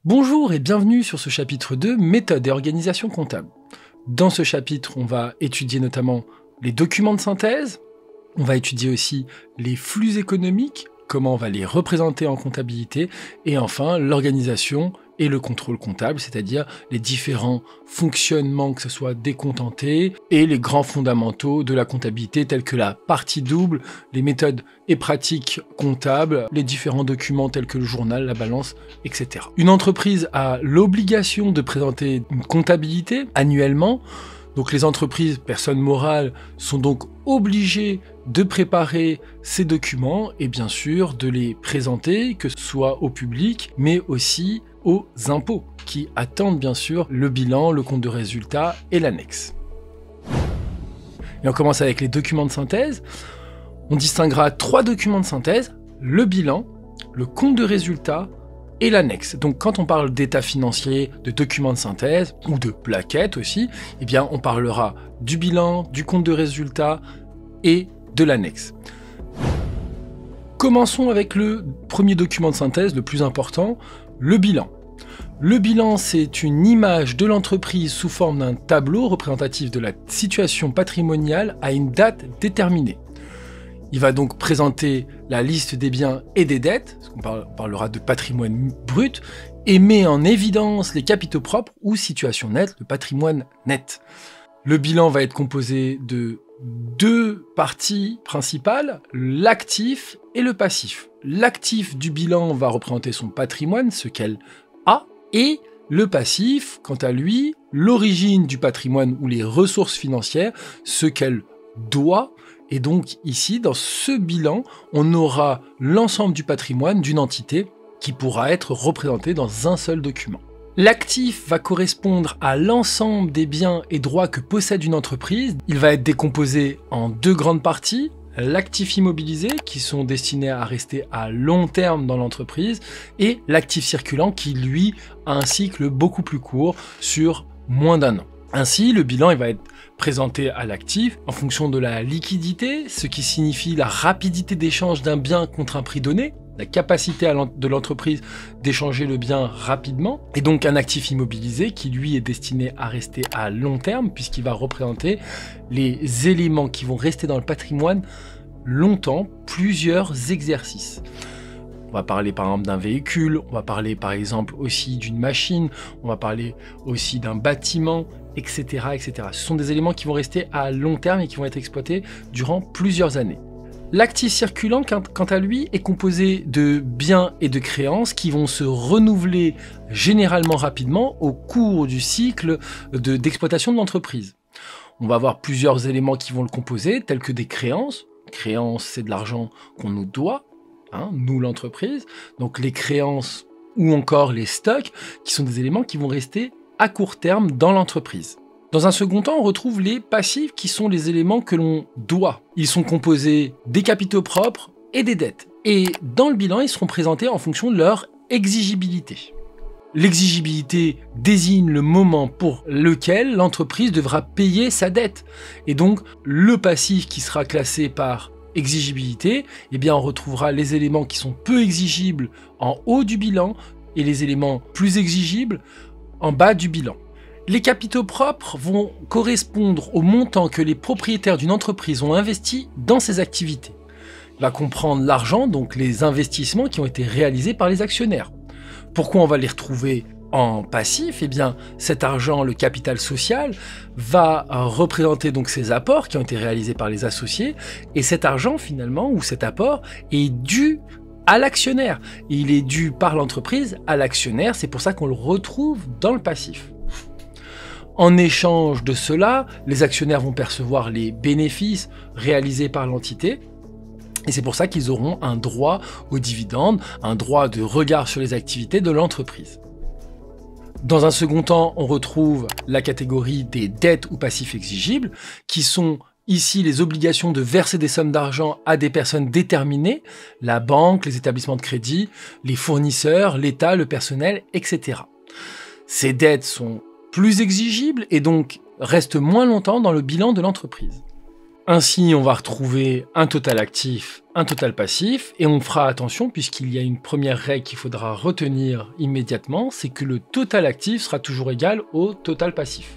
Bonjour et bienvenue sur ce chapitre 2, méthode et organisation comptable. Dans ce chapitre, on va étudier notamment les documents de synthèse, on va étudier aussi les flux économiques, comment on va les représenter en comptabilité, et enfin l'organisation et le contrôle comptable, c'est-à-dire les différents fonctionnements, que ce soit des comptes en T, et les grands fondamentaux de la comptabilité, tels que la partie double, les méthodes et pratiques comptables, les différents documents tels que le journal, la balance, etc. Une entreprise a l'obligation de présenter une comptabilité annuellement. Donc les entreprises, personnes morales, sont donc obligées de préparer ces documents et bien sûr de les présenter, que ce soit au public, mais aussi aux impôts, qui attendent bien sûr le bilan, le compte de résultat et l'annexe. Et on commence avec les documents de synthèse. On distinguera 3 documents de synthèse, le bilan, le compte de résultat et l'annexe. Donc quand on parle d'état financier, de documents de synthèse, ou de plaquettes aussi, eh bien on parlera du bilan, du compte de résultat et de l'annexe. Commençons avec le premier document de synthèse, le plus important, le bilan. Le bilan, c'est une image de l'entreprise sous forme d'un tableau représentatif de la situation patrimoniale à une date déterminée. Il va donc présenter la liste des biens et des dettes, parce qu'on parlera de patrimoine brut, et met en évidence les capitaux propres ou situation nette, le patrimoine net. Le bilan va être composé de 2 parties principales, l'actif et le passif. L'actif du bilan va représenter son patrimoine, ce qu'elle a, et le passif, quant à lui, l'origine du patrimoine ou les ressources financières, ce qu'elle doit. Et donc ici, dans ce bilan, on aura l'ensemble du patrimoine d'une entité qui pourra être représenté dans un seul document. L'actif va correspondre à l'ensemble des biens et droits que possède une entreprise. Il va être décomposé en 2 grandes parties. L'actif immobilisé, qui sont destinés à rester à long terme dans l'entreprise, et l'actif circulant, qui lui a un cycle beaucoup plus court, sur moins d'1 an. Ainsi, le bilan il va être présenté à l'actif en fonction de la liquidité, ce qui signifie la rapidité d'échange d'un bien contre un prix donné, la capacité de l'entreprise d'échanger le bien rapidement, et donc un actif immobilisé qui lui est destiné à rester à long terme, puisqu'il va représenter les éléments qui vont rester dans le patrimoine longtemps, plusieurs exercices. On va parler par exemple d'un véhicule, on va parler par exemple aussi d'une machine, on va parler aussi d'un bâtiment, etc., etc. Ce sont des éléments qui vont rester à long terme et qui vont être exploités durant plusieurs années. L'actif circulant, quant à lui, est composé de biens et de créances qui vont se renouveler généralement rapidement au cours du cycle d'exploitation de l'entreprise. On va avoir plusieurs éléments qui vont le composer, tels que des créances. Créances, c'est de l'argent qu'on nous doit, nous l'entreprise. Donc les créances ou encore les stocks, qui sont des éléments qui vont rester à court terme dans l'entreprise. Dans un second temps, on retrouve les passifs qui sont les éléments que l'on doit. Ils sont composés des capitaux propres et des dettes. Et dans le bilan, ils seront présentés en fonction de leur exigibilité. L'exigibilité désigne le moment pour lequel l'entreprise devra payer sa dette. Et donc, le passif qui sera classé par exigibilité, eh bien, on retrouvera les éléments qui sont peu exigibles en haut du bilan et les éléments plus exigibles en bas du bilan. Les capitaux propres vont correspondre au montant que les propriétaires d'une entreprise ont investi dans ses activités. Il va comprendre l'argent, donc les investissements qui ont été réalisés par les actionnaires. Pourquoi on va les retrouver en passif? Eh bien, cet argent, le capital social, va représenter donc ces apports qui ont été réalisés par les associés, et cet argent finalement, ou cet apport, est dû à l'actionnaire. Et il est dû par l'entreprise à l'actionnaire, c'est pour ça qu'on le retrouve dans le passif. En échange de cela, les actionnaires vont percevoir les bénéfices réalisés par l'entité, et c'est pour ça qu'ils auront un droit aux dividendes, un droit de regard sur les activités de l'entreprise. Dans un second temps, on retrouve la catégorie des dettes ou passifs exigibles, qui sont ici les obligations de verser des sommes d'argent à des personnes déterminées, la banque, les établissements de crédit, les fournisseurs, l'État, le personnel, etc. Ces dettes sont plus exigibles et donc restent moins longtemps dans le bilan de l'entreprise. Ainsi, on va retrouver un total actif, un total passif, et on fera attention puisqu'il y a une première règle qu'il faudra retenir immédiatement, c'est que le total actif sera toujours égal au total passif.